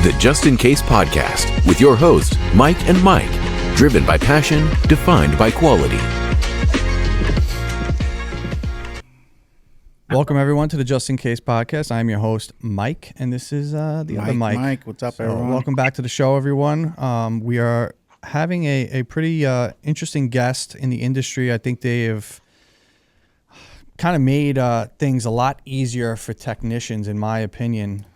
The Just In Case Podcast with your hosts, Mike and Mike. Driven by passion, defined by quality. Welcome, everyone, to the Just In Case Podcast. I'm your host, Mike, and this is the other Mike. Mike, what's up, everyone? Welcome back to the show, everyone. We are having a pretty interesting guest in the industry. I think they have kind of made things a lot easier for technicians, in my opinion.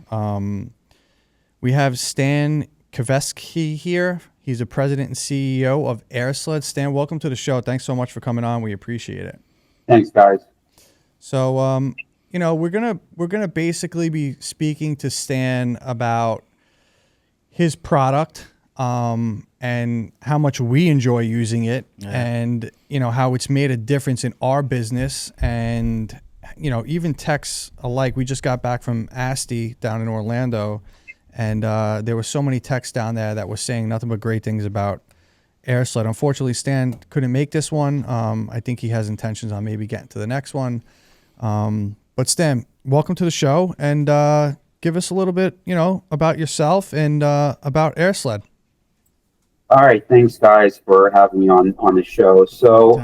We have Stan Kavesky here. He's the president and CEO of AirSled. Stan, welcome to the show. Thanks so much for coming on. We appreciate it. Thanks, guys. So, we're gonna basically be speaking to Stan about his product and how much we enjoy using it, and how it's made a difference in our business, and even techs alike. We just got back from ASTI down in Orlando, and there were so many techs down there that were saying nothing but great things about AirSled. Unfortunately, Stan couldn't make this one. I think he has intentions on maybe getting to the next one. But Stan, welcome to the show, and give us a little bit, about yourself and about AirSled. All right, thanks, guys, for having me on the show. So,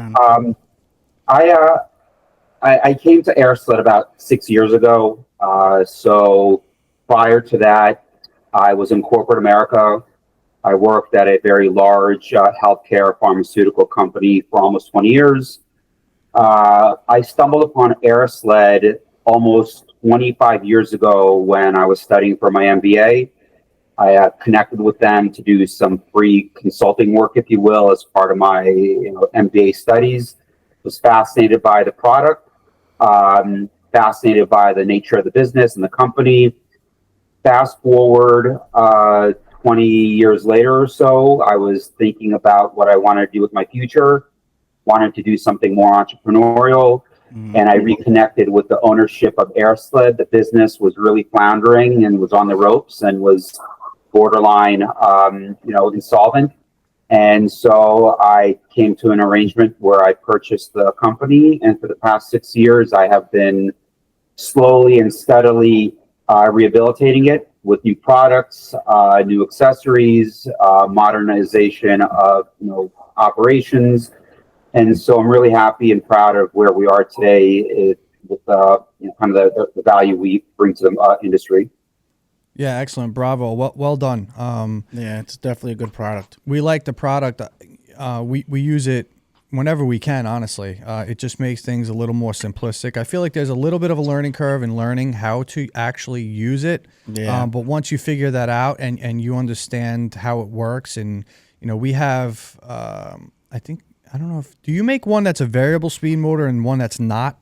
I came to AirSled about 6 years ago. So prior to that, I was in corporate America. I worked at a very large healthcare pharmaceutical company for almost 20 years. I stumbled upon AirSled almost 25 years ago when I was studying for my MBA. I connected with them to do some free consulting work, if you will, as part of my MBA studies. Was fascinated by the product, fascinated by the nature of the business and the company. Fast forward 20 years later or so, I was thinking about what I wanted to do with my future, wanted to do something more entrepreneurial, and I reconnected with the ownership of AirSled. The business was really floundering and was on the ropes and was borderline, insolvent. And so I came to an arrangement where I purchased the company, and for the past 6 years, I have been slowly and steadily rehabilitating it with new products, new accessories, modernization of operations. And so I'm really happy and proud of where we are today with kind of the value we bring to the industry. Yeah, excellent. Bravo. Well done. Yeah, it's definitely a good product. We like the product. We use it whenever we can, honestly. It just makes things a little more simplistic. I feel like there's a little bit of a learning curve in learning how to actually use it. Yeah. But once you figure that out and you understand how it works, and we have I don't know do you make one that's a variable speed motor and one that's not?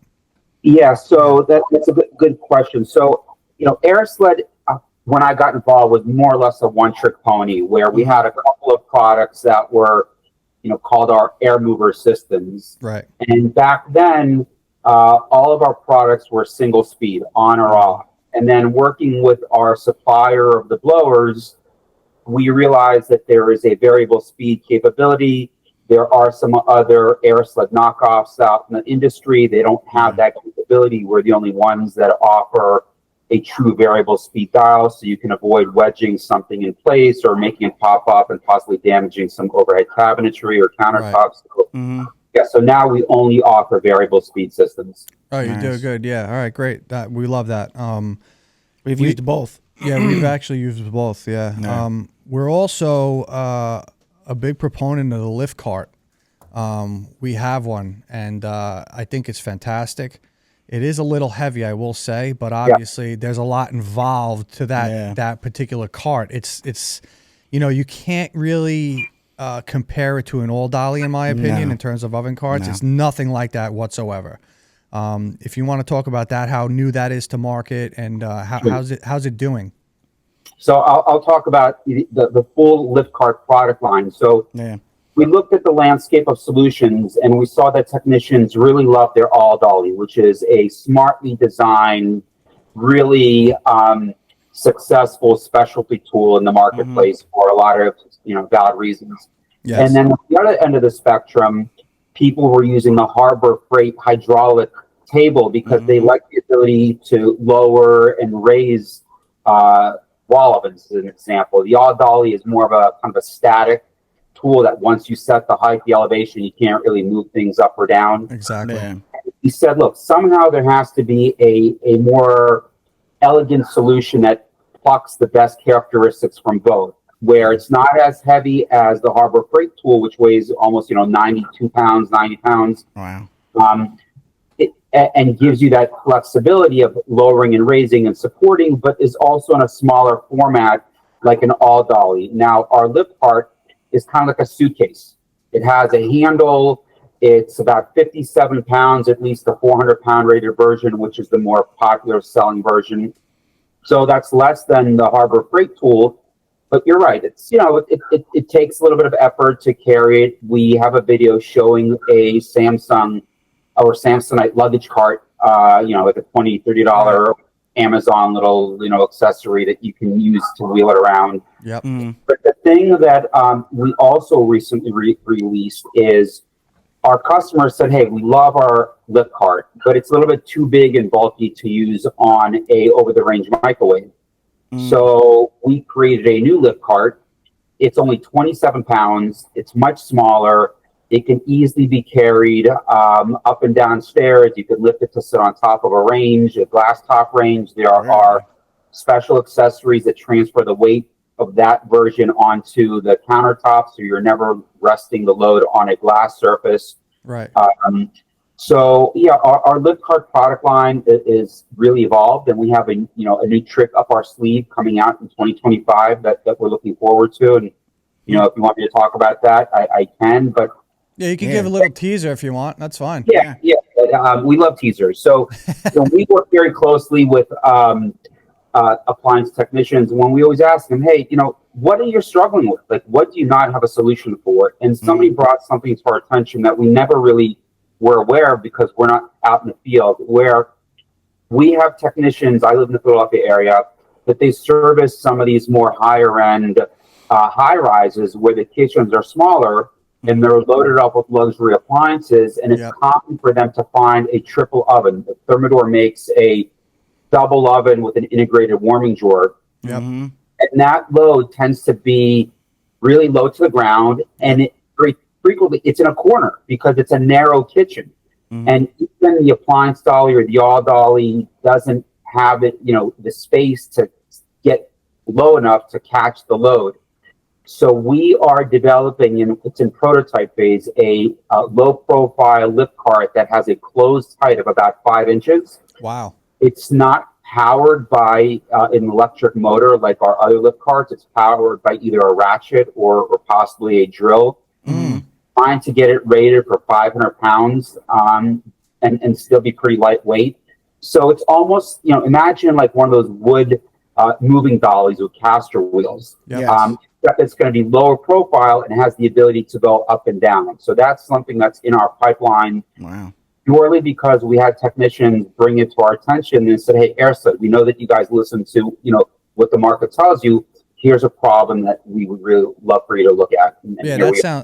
Yeah, so that's a good question. So AirSled, when I got involved, was more or less a one-trick pony, where we had a couple of products that were called our air mover systems. Right. And back then, all of our products were single speed, on or off. And then working with our supplier of the blowers, we realized that there is a variable speed capability. There are some other AirSled knockoffs out in the industry. They don't have that capability. We're the only ones that offer a true variable speed dial, so you can avoid wedging something in place or making it pop up and possibly damaging some overhead cabinetry or countertops. Right. So now we only offer variable speed systems. Oh, you do good. Yeah. All right, great. We love that. We've used both. Yeah, we've actually used both. Yeah. We're also a big proponent of the lift cart. We have one, and I think it's fantastic. It is a little heavy, I will say, but obviously there's a lot involved to that particular cart. It's you can't really compare it to an all dolly, in my opinion, in terms of oven carts. It's nothing like that whatsoever. If you want to talk about that, how new that is to market, and how's it doing? So I'll talk about the full lift cart product line. So we looked at the landscape of solutions, and we saw that technicians really love their all dolly, which is a smartly designed, really successful specialty tool in the marketplace for a lot of valid reasons. Yes. And then at the other end of the spectrum, people were using the Harbor Freight hydraulic table because they like the ability to lower and raise wall ovens as an example. The yaw dolly is more of a kind of a static tool that once you set the height, the elevation, you can't really move things up or down. Exactly. Yeah. He said, look, somehow there has to be a more elegant solution that plucks the best characteristics from both, where it's not as heavy as the Harbor Freight tool, which weighs almost, 92 pounds, 90 pounds. Wow. And gives you that flexibility of lowering and raising and supporting, but is also in a smaller format like an all dolly. Now, our lift cart is kind of like a suitcase. It has a handle. It's about 57 pounds, at least the 400-pound rated version, which is the more popular selling version. So that's less than the Harbor Freight tool. But you're right. It's, it takes a little bit of effort to carry it. We have a video showing a Samsung or Samsonite luggage cart, like a $20, $30 Amazon little, accessory that you can use to wheel it around. Yep. But the thing that we also recently released is our customers said, hey, we love our lift cart, but it's a little bit too big and bulky to use on a over-the-range microwave. So we created a new lift cart. It's only 27 pounds. It's much smaller. It can easily be carried up and down stairs. You could lift it to sit on top of a range, a glass top range. There are special accessories that transfer the weight of that version onto the countertop, so you're never resting the load on a glass surface. Right. So yeah, our lift cart product line is really evolved, and we have a new trick up our sleeve coming out in 2025 that we're looking forward to. And if you want me to talk about that, I can. But yeah, you can give a little teaser if you want. That's fine. Yeah. We love teasers. So we work very closely with appliance technicians. When we always ask them, hey, what are you struggling with? Like, what do you not have a solution for? And somebody brought something to our attention that we never really were aware of because we're not out in the field, where we have technicians. I live in the Philadelphia area, but they service some of these more higher end high rises where the kitchens are smaller and they're loaded up with luxury appliances, and it's common for them to find a triple oven. The Thermador makes a double oven with an integrated warming drawer. Yep. And that load tends to be really low to the ground, and it very frequently it's in a corner because it's a narrow kitchen. And even the appliance dolly or the yaw dolly doesn't have it, the space to get low enough to catch the load. So we are developing, and it's in prototype phase, a low profile lift cart that has a closed height of about 5 inches. Wow. It's not powered by an electric motor like our other lift carts. It's powered by either a ratchet or possibly a drill. Trying to get it rated for 500 pounds and still be pretty lightweight. So it's almost, imagine like one of those wood moving dollies with caster wheels. It's going to be lower profile and has the ability to go up and down. So that's something that's in our pipeline. Wow. Purely because we had technicians bring it to our attention and said, hey, Airsled, we know that you guys listen to, what the market tells you. Here's a problem that we would really love for you to look at. And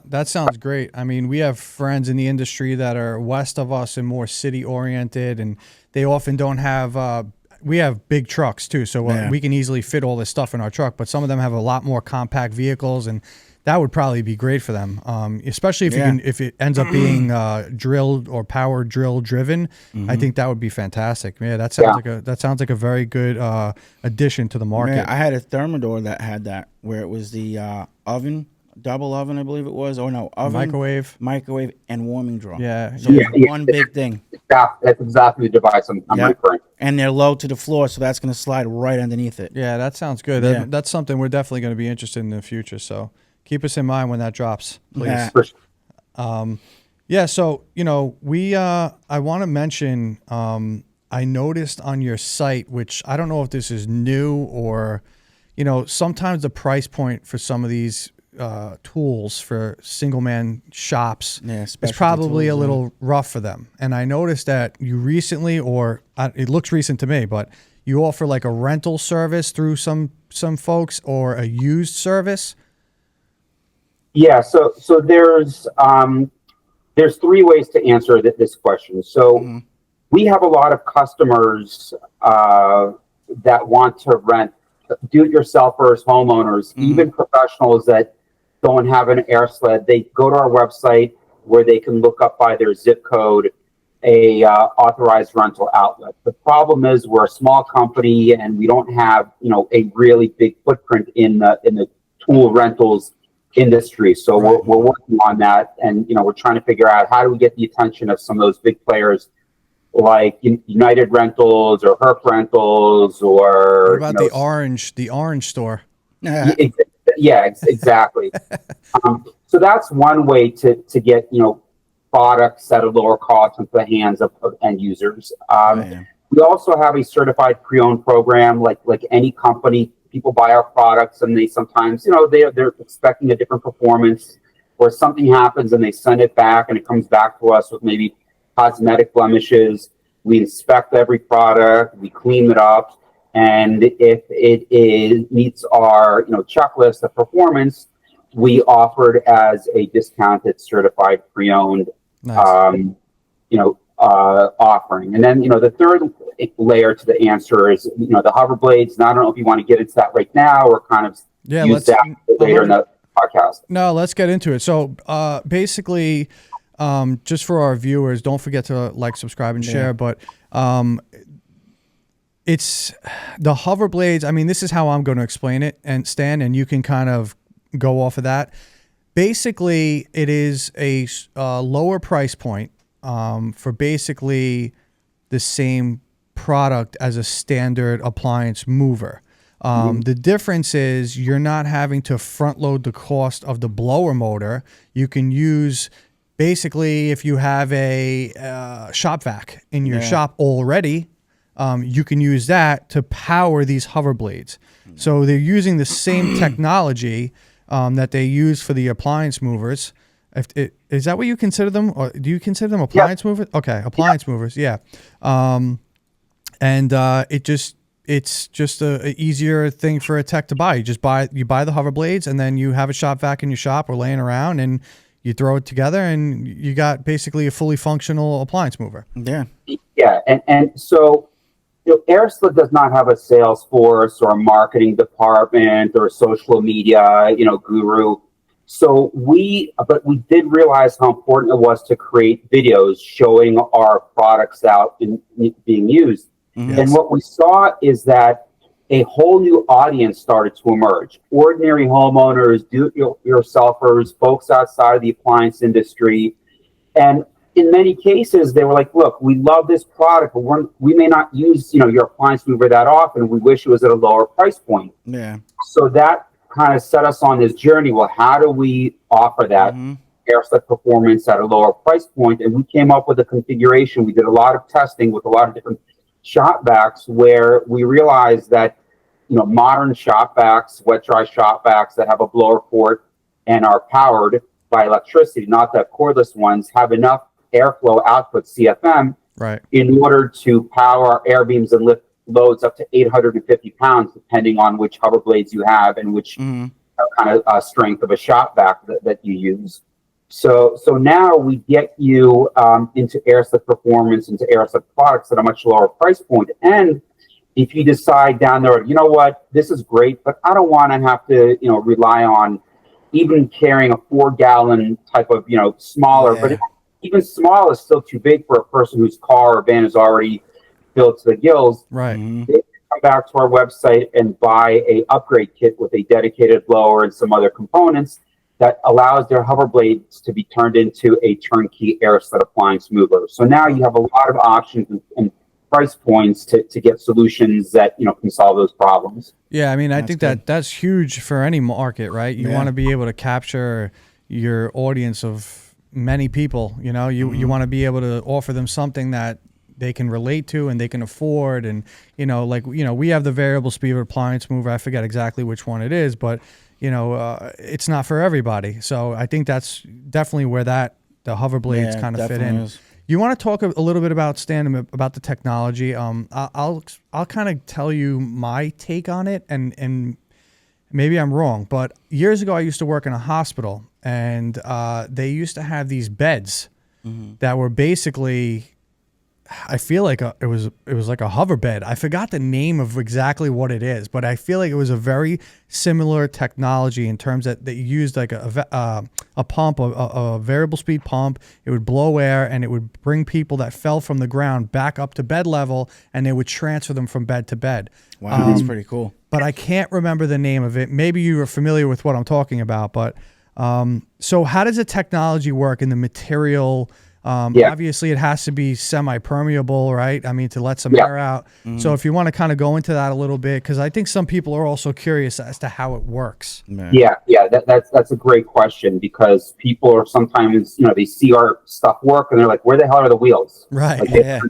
that sounds great. I mean, we have friends in the industry that are west of us and more city oriented, and they often don't have, we have big trucks too. So we can easily fit all this stuff in our truck, but some of them have a lot more compact vehicles, and that would probably be great for them. Especially if it ends up being drilled or power drill driven. I think that would be fantastic. Yeah, that sounds like a very good addition to the market. Yeah, I had a Thermador that had that, where it was the oven, double oven, I believe it was, or no, oven, microwave, and warming drawer. Yeah, so it's one big thing. That's exactly the device I'm referring. And they're low to the floor, so that's going to slide right underneath it. Yeah, that sounds good. That's something we're definitely going to be interested in the future. So keep us in mind when that drops, please. So I want to mention, I noticed on your site, which I don't know if this is new or, sometimes the price point for some of these tools for single man shops is probably a little rough for them. And I noticed that you recently, it looks recent to me, but you offer like a rental service through some folks, or a used service. Yeah, so there's 3 ways to answer this question. So we have a lot of customers that want to rent do-it-yourselfers, homeowners, even professionals that don't have an air sled, they go to our website where they can look up by their zip code a authorized rental outlet. The problem is we're a small company and we don't have, a really big footprint in the tool rentals industry. So we're working on that, and we're trying to figure out how do we get the attention of some of those big players like United Rentals or Herc Rentals or what about the orange store? Yeah, exactly. So that's one way to get products at a lower cost into the hands of end users. We also have a certified pre-owned program, like any company. People buy our products and they sometimes, they're expecting a different performance, or something happens and they send it back and it comes back to us with maybe cosmetic blemishes. We inspect every product, we clean it up, and if it meets our checklist of performance, we offer it as a discounted certified pre-owned offering. And then the third layer to the answer is the hover blades. And I don't know if you want to get into that right now or kind of use that later in the podcast. No, let's get into it. So basically, just for our viewers, don't forget to like, subscribe, and share. But it's the hover blades. I mean, this is how I'm going to explain it, and Stan, and you can kind of go off of that. Basically, it is a lower price point for basically the same product as a standard appliance mover. The difference is you're not having to front load the cost of the blower motor. You can use, basically, if you have a shop vac in your shop already, you can use that to power these hover blades. So they're using the same technology that they use for the appliance movers. Is that what you consider them? Or do you consider them appliance movers? Okay, appliance movers, yeah. It's just a easier thing for a tech to buy. You buy the hover blades, and then you have a shop vac in your shop or laying around, and you throw it together, and you got basically a fully functional appliance mover. Yeah, and so AirSled does not have a sales force or a marketing department or a social media guru. So but we did realize how important it was to create videos showing our products out and being used. Yes. And what we saw is that a whole new audience started to emerge. Ordinary homeowners, do-it-yourselfers, folks outside of the appliance industry. And in many cases, they were like, look, we love this product, but we may not use your appliance mover that often. We wish it was at a lower price point. Yeah. So that kind of set us on this journey. Well, how do we offer that AirSled performance at a lower price point? And we came up with a configuration. We did a lot of testing with a lot of different shop vacs, where we realized that modern shop vacs, wet dry shop vacs that have a blower port and are powered by electricity, not the cordless ones, have enough airflow output, CFM, in order to power air beams and lift loads up to 850 pounds, depending on which hover blades you have and which kind of strength of a shop vac that you use. So now we get you into AirSled performance, into AirSled products at a much lower price point. And if you decide down the road, what, this is great, but I don't want to have to, rely on even carrying a 4-gallon type of, smaller, but even small is still too big for a person whose car or van is already filled to the gills. Right. They come back to our website and buy a upgrade kit with a dedicated blower and some other components that allows their hover blades to be turned into a turnkey AirSled appliance mover. So now you have a lot of options and price points to get solutions that can solve those problems. Yeah, I mean, I think that's huge for any market, right? You want to be able to capture your audience of many people. You want to be able to offer them something that they can relate to and they can afford. And we have the variable speed appliance mover. I forget exactly which one it is, but it's not for everybody. So I think that's definitely where the hover blades kind of fit in. Is. You want to talk a little bit about, Stan, about the technology? I'll kind of tell you my take on it, and maybe I'm wrong, but years ago I used to work in a hospital, and they used to have these beds that were basically I feel like it was like a hover bed. I forgot the name of exactly what it is, but I feel like it was a very similar technology in terms that you used like a pump, a variable speed pump. It would blow air and it would bring people that fell from the ground back up to bed level, and they would transfer them from bed to bed. Wow, that's pretty cool. But I can't remember the name of it. Maybe you are familiar with what I'm talking about. But so how does the technology work in the material? Obviously, it has to be semi-permeable, right? I mean, to let some air out. Mm-hmm. So if you want to kind of go into that a little bit, because I think some people are also curious as to how it works. Yeah, that's a great question, because people are sometimes, they see our stuff work and they're like, where the hell are the wheels? Right. Like,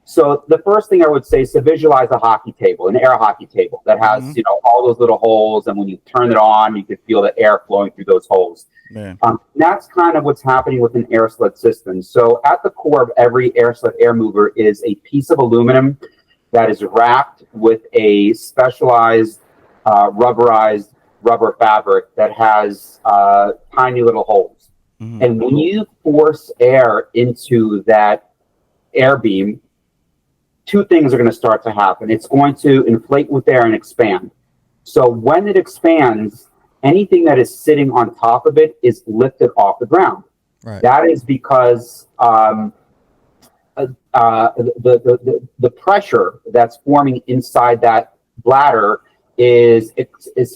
so the first thing I would say is to visualize a hockey table, an air hockey table that has, all those little holes. And when you turn it on, you can feel the air flowing through those holes. That's kind of what's happening with an air sled system. So at the core of every air sled air mover is a piece of aluminum that is wrapped with a specialized rubberized rubber fabric that has tiny little holes. Mm-hmm. And when you force air into that air beam, two things are going to start to happen. It's going to inflate with air and expand. So when it expands, anything that is sitting on top of it is lifted off the ground. Right. That is because the pressure that's forming inside that bladder is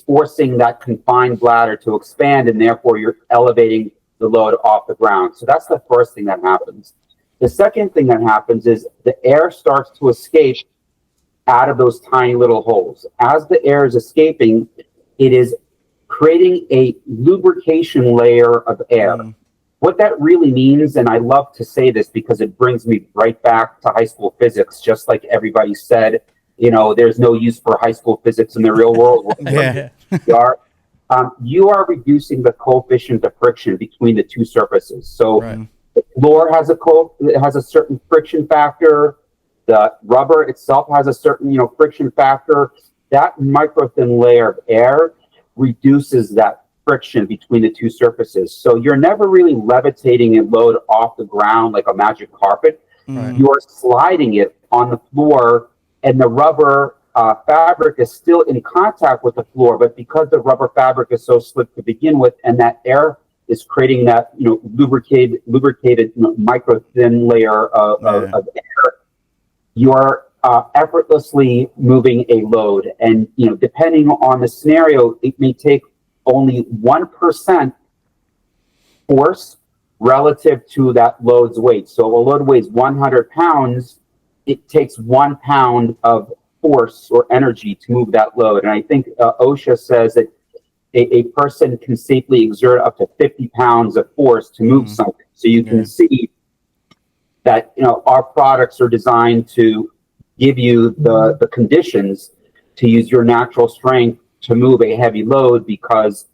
forcing that confined bladder to expand, and therefore you're elevating the load off the ground. So that's the first thing that happens. The second thing that happens is the air starts to escape out of those tiny little holes. As the air is escaping, it is creating a lubrication layer of air. What that really means, and I love to say this because it brings me right back to high school physics, just like everybody said, there's no use for high school physics in the real world. You are reducing the coefficient of friction between the two surfaces. So the floor has a certain friction factor. The rubber itself has a certain, friction factor. That micro thin layer of air reduces that friction between the two surfaces. So you're never really levitating a load off the ground like a magic carpet. You're sliding it on the floor, and the rubber fabric is still in contact with the floor, but because the rubber fabric is so slick to begin with, and that air is creating that lubricated micro thin layer of air, you're effortlessly moving a load. And depending on the scenario, it may take only 1% force relative to that load's weight. So a load weighs 100 pounds, it takes 1 pound of force or energy to move that load. And I think OSHA says that a person can safely exert up to 50 pounds of force to move something. So you can see that our products are designed to give you the conditions to use your natural strength to move a heavy load, because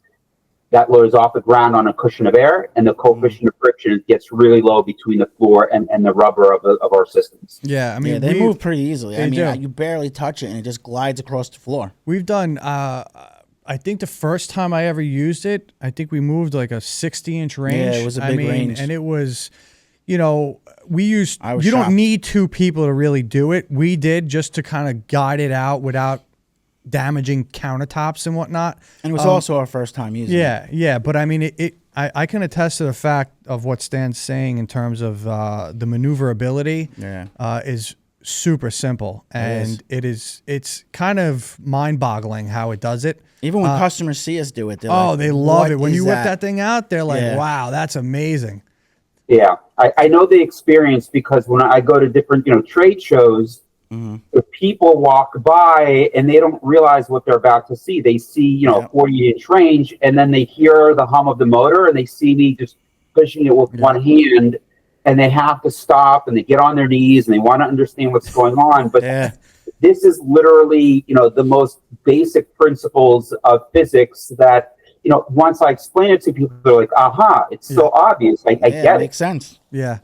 that load is off the ground on a cushion of air, and the coefficient of friction gets really low between the floor and the rubber of our systems. Yeah, I mean, they move pretty easily. You barely touch it and it just glides across the floor. We've done, I think the first time I ever used it, I think we moved like a 60-inch range. Yeah, it was a big range. And it was, we used, you don't need two people to really do it. We did, just to kind of guide it out without damaging countertops and whatnot. And it was also our first time using it. Yeah. But I mean, I can attest to the fact of what Stan's saying in terms of the maneuverability is super simple. And it's kind of mind-boggling how it does it. Even when customers see us do it, they're like, they love it. When you whip that thing out, they're like, wow, that's amazing. Yeah, I know the experience, because when I go to different, trade shows, if people walk by and they don't realize what they're about to see. They see, 40-inch range, and then they hear the hum of the motor, and they see me just pushing it with one hand, and they have to stop, and they get on their knees, and they want to understand what's going on. But this is literally, the most basic principles of physics that, once I explain it to people, they're like, aha, it's so obvious. I get it. It makes sense. Yeah.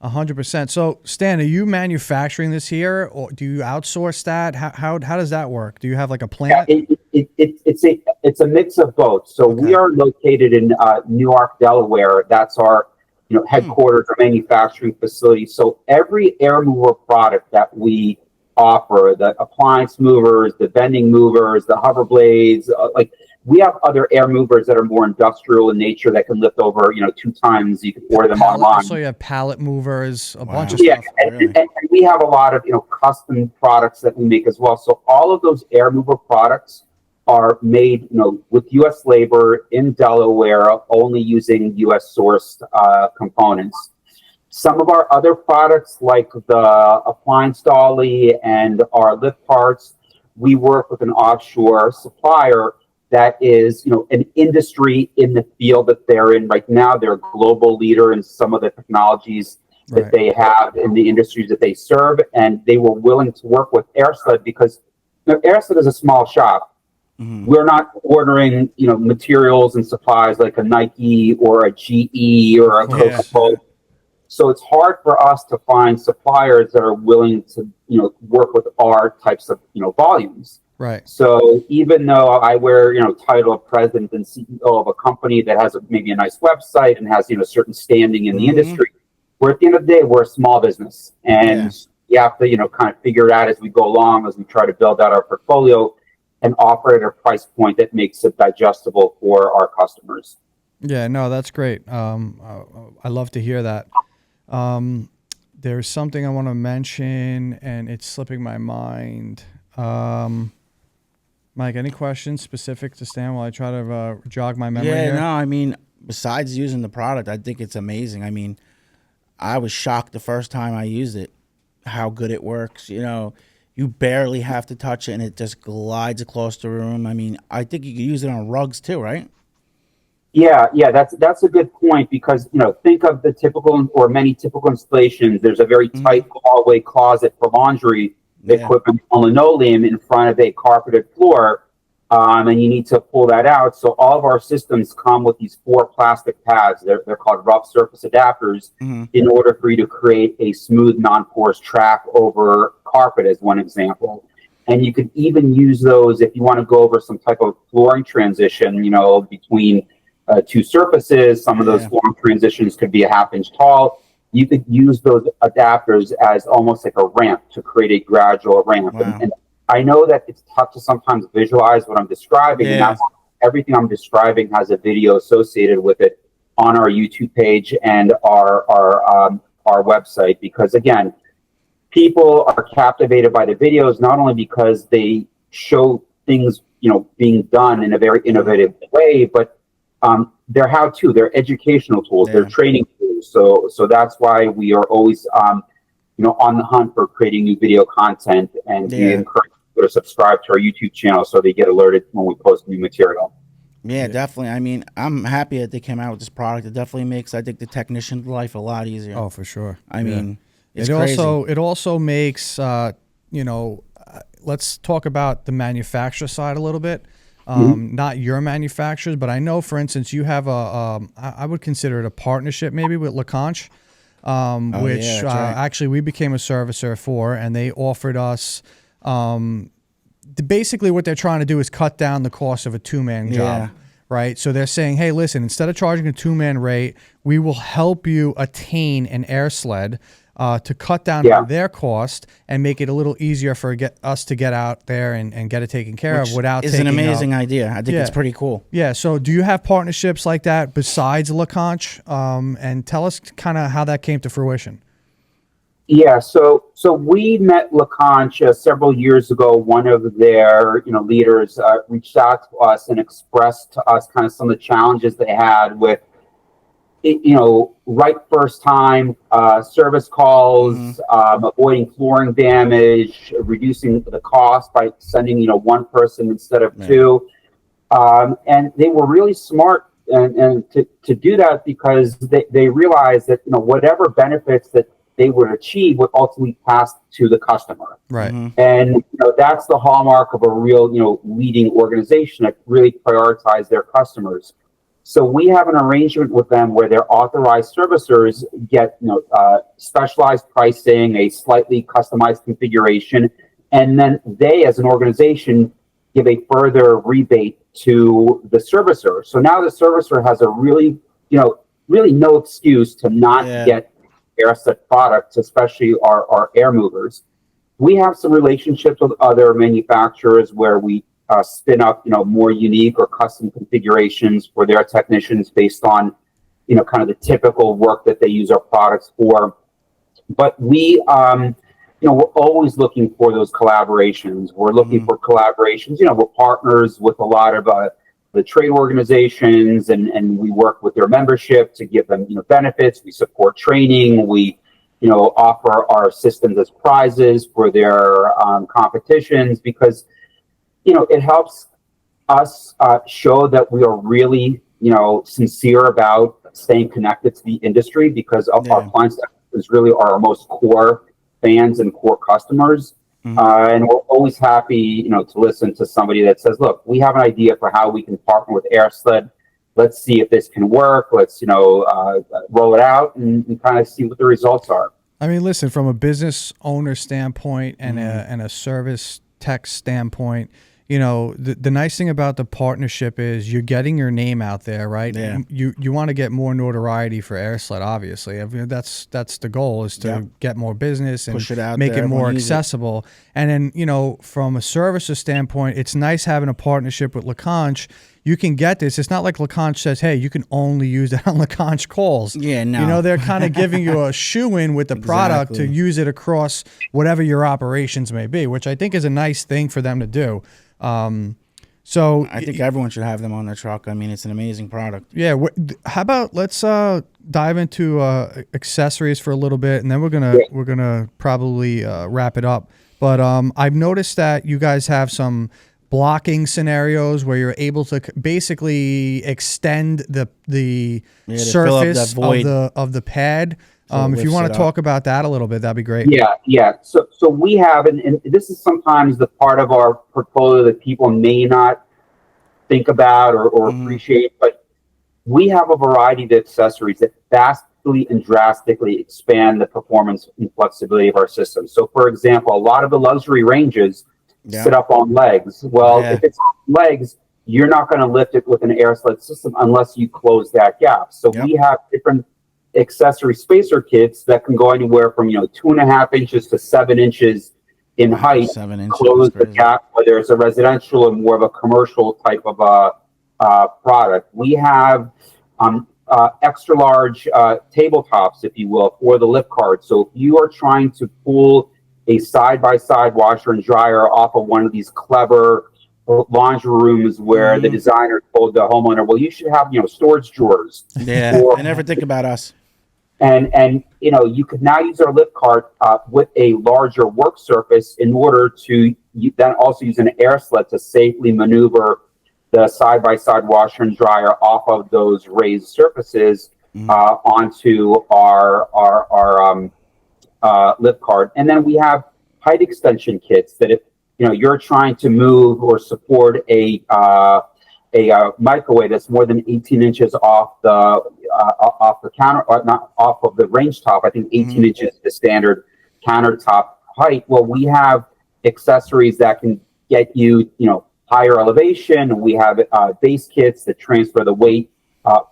100%. So, Stan, are you manufacturing this here, or do you outsource that? How does that work? Do you have like a plant? It's a mix of both. So we are located in Newark, Delaware. That's our headquarters or manufacturing facility. So every air mover product that we offer, the appliance movers, the bending movers, the hover blades, we have other air movers that are more industrial in nature that can lift over, 2 tons. You can order them online. So you have pallet movers, a bunch of stuff. Really? And we have a lot of, custom products that we make as well. So all of those air mover products are made, with U.S. labor in Delaware, only using U.S. sourced components. Some of our other products, like the appliance dolly and our lift parts, we work with an offshore supplier that is, an industry in the field that they're in right now. They're a global leader in some of the technologies that they have in the industries that they serve, and they were willing to work with AirSled because AirSled is a small shop. Mm-hmm. We're not ordering, materials and supplies like a Nike or a GE or a Coca-Cola. So it's hard for us to find suppliers that are willing to, work with our types of, volumes. Right. So even though I wear, title of president and CEO of a company that has maybe a nice website and has, certain standing in the industry, we're at the end of the day, we're a small business, and you have to, kind of figure it out as we go along, as we try to build out our portfolio and offer it at a price point that makes it digestible for our customers. Yeah, no, that's great. I love to hear that. There's something I want to mention, and it's slipping my mind. Mike, any questions specific to Stan while I try to jog my memory here? No, I mean, besides using the product, I think it's amazing. I mean, I was shocked the first time I used it, how good it works. You barely have to touch it, and it just glides across the room. I mean, I think you could use it on rugs too, right? Yeah, that's a good point because, think of the typical or many typical installations. There's a very tight hallway closet for laundry equipment on linoleum in front of a carpeted floor, and you need to pull that out. So all of our systems come with these 4 plastic pads. They're called rough surface adapters in order for you to create a smooth, non-porous track over carpet, as one example. And you could even use those if you want to go over some type of flooring transition, between 2 surfaces. Some of those flooring transitions could be a 1/2 inch tall. You could use those adapters as almost like a ramp to create a gradual ramp. Wow. And I know that it's tough to sometimes visualize what I'm describing, and that's everything I'm describing has a video associated with it on our YouTube page and our website, because again, people are captivated by the videos not only because they show things being done in a very innovative way, but they're how-to, they're educational tools, they're training tools. So that's why we are always on the hunt for creating new video content, and we encourage people to subscribe to our YouTube channel so they get alerted when we post new material. Yeah, definitely. I mean, I'm happy that they came out with this product. It definitely makes, I think, the technician's life a lot easier. Oh, for sure. I mean, it's crazy. crazy. It also makes, let's talk about the manufacturer side a little bit. Not your manufacturers, but I know, for instance, you have I would consider it a partnership maybe with LeConch, which actually we became a servicer for, and they offered us, basically what they're trying to do is cut down the cost of a 2-man job, right? So they're saying, hey, listen, instead of charging a 2-man rate, we will help you attain an AirSled to cut down their cost and make it a little easier for us to get out there and get it taken care of without taking. It's an amazing idea. I think it's pretty cool. Yeah. So do you have partnerships like that besides LeConch? And tell us kind of how that came to fruition. Yeah. So we met LeConch several years ago. One of their leaders reached out to us and expressed to us kind of some of the challenges they had with right first time service calls, avoiding flooring damage, reducing the cost by sending, one person instead of 2. And they were really smart and to do that because they realized that, whatever benefits that they would achieve would ultimately pass to the customer. Right. And that's the hallmark of a real, leading organization that really prioritize their customers. So we have an arrangement with them where their authorized servicers get, specialized pricing, a slightly customized configuration, and then they, as an organization, give a further rebate to the servicer. So now the servicer has a really, really no excuse to not Yeah. get Airset products, especially our air movers. We have some relationships with other manufacturers where we spin up, more unique or custom configurations for their technicians based on, kind of the typical work that they use our products for. But we're always looking for those collaborations. We're looking for collaborations. We're partners with a lot of the trade organizations, and we work with their membership to give them, benefits. We support training. We, offer our systems as prizes for their competitions because, it helps us show that we are really, sincere about staying connected to the industry because of our clients is really our most core fans and core customers. And we're always happy, to listen to somebody that says, look, we have an idea for how we can partner with AirSled. Let's see if this can work. Let's, roll it out and kind of see what the results are. I mean, listen, from a business owner standpoint and a service tech standpoint, the nice thing about the partnership is you're getting your name out there, right? Yeah. You want to get more notoriety for AirSled, obviously. I mean, that's the goal is to get more business and push it out make there, it more everyone use it. accessible. And then, from a services standpoint, it's nice having a partnership with LaConch. You can get this. It's not like LaConch says, hey, you can only use it on LaConch calls. Yeah, no. They're kind of giving you a shoe-in with the product to Exactly. use it across whatever your operations may be, which I think is a nice thing for them to do. So I think everyone should have them on their truck. I mean, it's an amazing product. yeah, how about let's dive into accessories for a little bit, and then we're gonna probably wrap it up. But I've noticed that you guys have some blocking scenarios where you're able to basically extend the to fill up surface that void. of the pad. So it If you lifts want it to up. talk about that a little bit, that'd be great. Yeah. So we have, and this is sometimes the part of our portfolio that people may not think about or appreciate, but we have a variety of accessories that vastly and drastically expand the performance and flexibility of our system. So, for example, a lot of the luxury ranges sit up on legs. Well, if it's on legs, you're not going to lift it with an AirSled system unless you close that gap. So we have different accessory spacer kits that can go anywhere from 2.5 inches to 7 inches in height. 7 inches. Close That's the gap, whether it's a residential and more of a commercial type of product. We have extra large tabletops, if you will, for the lift cart. So if you are trying to pull a side-by-side washer and dryer off of one of these clever laundry rooms where the designer told the homeowner, well, you should have, storage drawers. Yeah, Or- they never think about us. And you could now use our lift cart with a larger work surface in order to then also use an AirSled to safely maneuver the side-by-side washer and dryer off of those raised surfaces onto our lift cart. And then we have height extension kits that if you're trying to move or support a microwave that's more than 18 inches off the counter, or not off of the range top. I think 18 inches is the standard countertop height. Well, we have accessories that can get you, higher elevation. We have base kits that transfer the weight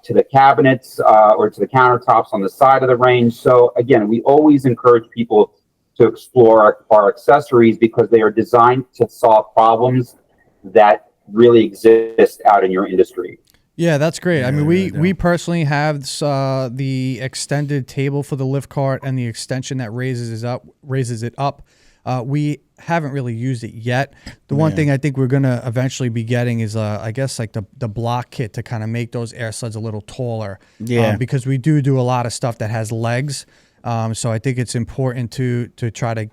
to the cabinets or to the countertops on the side of the range. So again, we always encourage people to explore our accessories because they are designed to solve problems that really exist out in your industry. Yeah, that's great. I mean, really we personally have the extended table for the lift cart and the extension that raises it up. We haven't really used it yet. The one thing I think we're gonna eventually be getting is, I guess, like the block kit to kind of make those AirSleds a little taller. Yeah. Because we do a lot of stuff that has legs. So I think it's important to try to,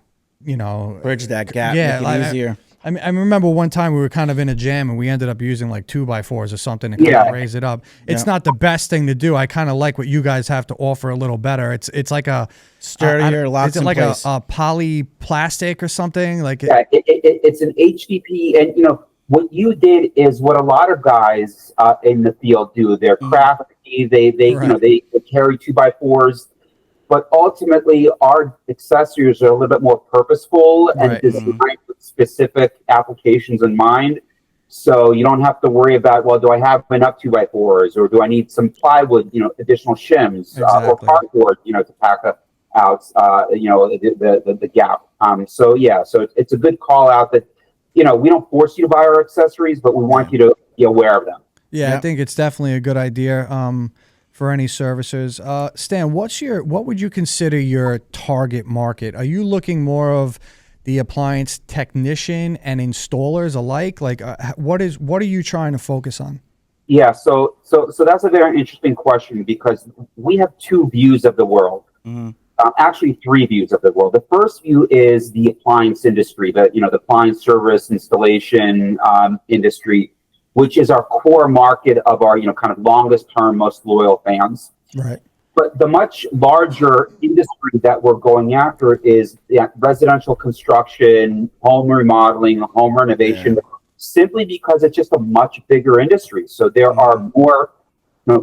Bridge that gap, Yeah, make it easier. I mean, I remember one time we were kind of in a jam and we ended up using like 2x4s or something to kind of raise it up. It's not the best thing to do. I kind of like what you guys have to offer a little better. It's like a Sturdier, locks is it in like place. a poly plastic or something? Like Yeah, it's an HDP, and what you did is what a lot of guys in the field do. They're crafty. They they carry 2x4s, but ultimately our accessories are a little bit more purposeful and Right. designed with specific applications in mind. So you don't have to worry about, well, do I have enough 2x4s, or do I need some plywood, additional shims, or Exactly. cardboard, to pack out, the gap. So yeah, so it's a good call out that, we don't force you to buy our accessories, but we want you to be aware of them. Yeah, I Yep. think it's definitely a good idea for any servicers. Stan, what would you consider your target market? Are you looking more of the appliance technician and installers alike? Like, what are you trying to focus on? Yeah, so that's a very interesting question, because we have two views of the world. Actually, three views of the world. The first view is the appliance industry, the appliance service installation industry, which is our core market of our kind of longest term, most loyal fans. Right. But the much larger industry that we're going after is residential construction, home remodeling, home renovation, simply because it's just a much bigger industry. So there are more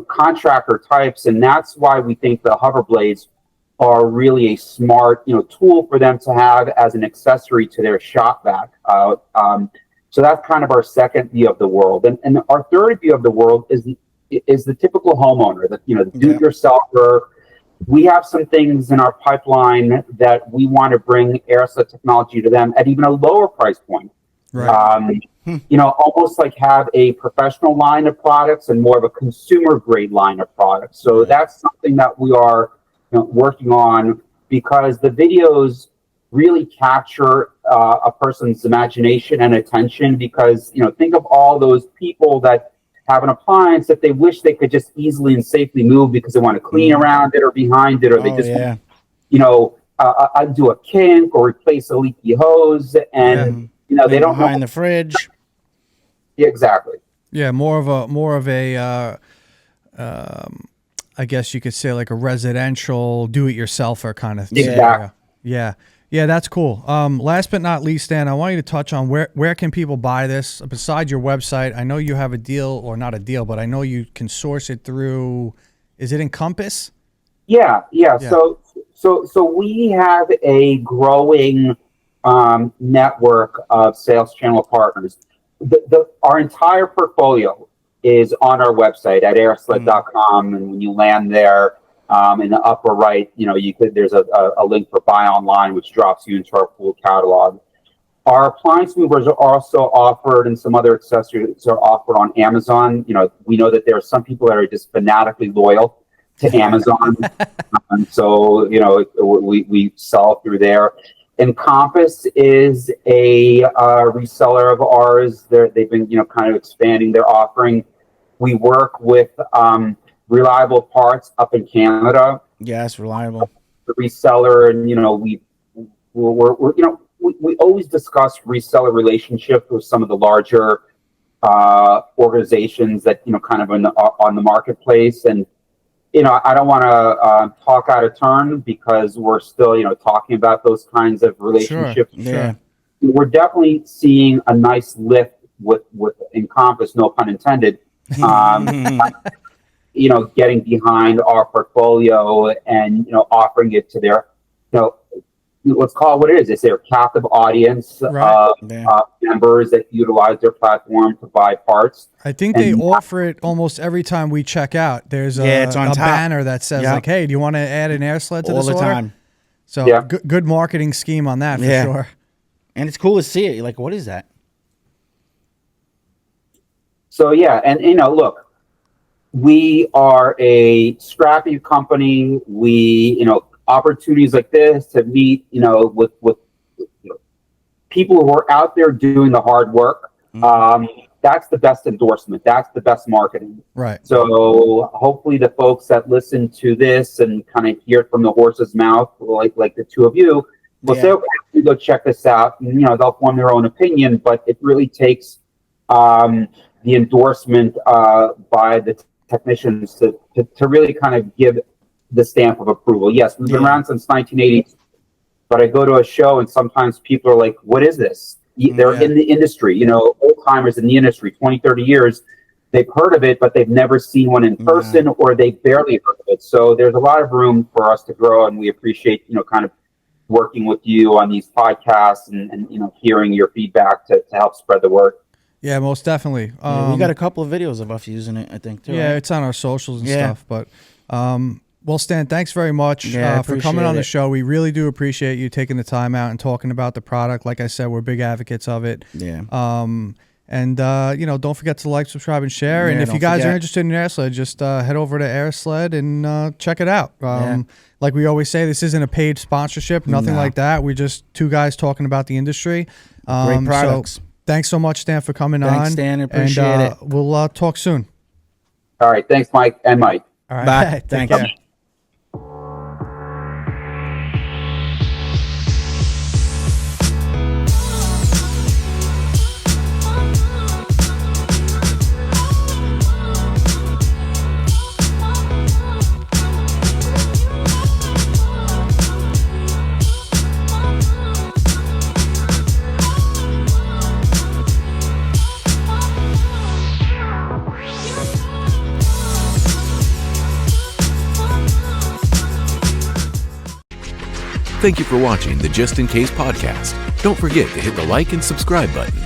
contractor types, and that's why we think the hover blades are really a smart tool for them to have as an accessory to their shop vac. So that's kind of our second view of the world, and our third view of the world is the typical homeowner, the do-it-yourselfer. We have some things in our pipeline that we want to bring AirSled technology to them at even a lower price point. Right. Almost like have a professional line of products and more of a consumer grade line of products. So that's something that we are working on, because the videos really capture a person's imagination and attention, because think of all those people that have an appliance that they wish they could just easily and safely move because they want to clean around it or behind it, or they just undo a kink or replace a leaky hose, and they don't behind know. the fridge. Yeah, exactly. Yeah, more of a I guess you could say like a residential do-it-yourselfer kind of thing. Exactly. Yeah, that's cool. Last but not least, Stan, I want you to touch on where can people buy this besides your website. I know you have a deal, or not a deal, but I know you can source it through. Is it Encompass? Yeah. So we have a growing network of sales channel partners. Our entire portfolio is on our website at airsled.com, and when you land there, in the upper right, there's a link for buy online, which drops you into our full catalog. Our appliance movers are also offered, and some other accessories are offered on Amazon. We know that there are some people that are just fanatically loyal to Amazon, and so we sell through there. Encompass is a reseller of ours. They've been kind of expanding their offering. We work with Reliable Parts up in Canada. Yes, reliable. The reseller, and we always discuss reseller relationships with some of the larger organizations that kind of on the marketplace. And I don't want to talk out of turn, because we're still talking about those kinds of relationships. Yeah. We're definitely seeing a nice lift with Encompass, no pun intended. Getting behind our portfolio and offering it to their let's call it what it is. It's their captive audience, Right. members that utilize their platform to buy parts. I think they offer it almost every time we check out. There's it's on a top. banner that says like, "Hey, do you want to add an AirSled to All this the order?" time. So Yeah. good marketing scheme on that for Yeah. sure. And it's cool to see it. You're like, what is that? So yeah, and look, we are a scrappy company. We opportunities like this to meet with people who are out there doing the hard work. That's the best endorsement. That's the best marketing. Right. So hopefully the folks that listen to this and kind of hear it from the horse's mouth, like the two of you, will say, okay, you go check this out. And, they'll form their own opinion, but it really takes the endorsement by the technicians to really kind of give the stamp of approval. Yes, we've been around since 1980, but I go to a show and sometimes people are like, what is this? They're in the industry, old timers in the industry, 20, 30 years. They've heard of it, but they've never seen one in person, or they barely heard of it. So there's a lot of room for us to grow, and we appreciate, kind of working with you on these podcasts and hearing your feedback to help spread the word. Yeah, most definitely. Yeah, we got a couple of videos of us using it, I think, too. Yeah, right? it's on our socials and Yeah. stuff. But well, Stan, thanks very much Yeah, I for coming on appreciate the it. show. We really do appreciate you taking the time out and talking about the product. Like I said, we're big advocates of it. Yeah. And don't forget to like, subscribe, and share. Yeah, And if you don't guys are forget. interested in AirSled, just head over to AirSled and check it out. Like we always say, this isn't a paid sponsorship, nothing No. like that. We're just two guys talking about the industry. Great products. So thanks so much, Stan, for coming on. Thanks, Stan. Appreciate it. We'll talk soon. All right. Thanks, Mike and Mike. All right. Bye. Take Thanks. care. Thank you for watching the Just In Case podcast. Don't forget to hit the like and subscribe button.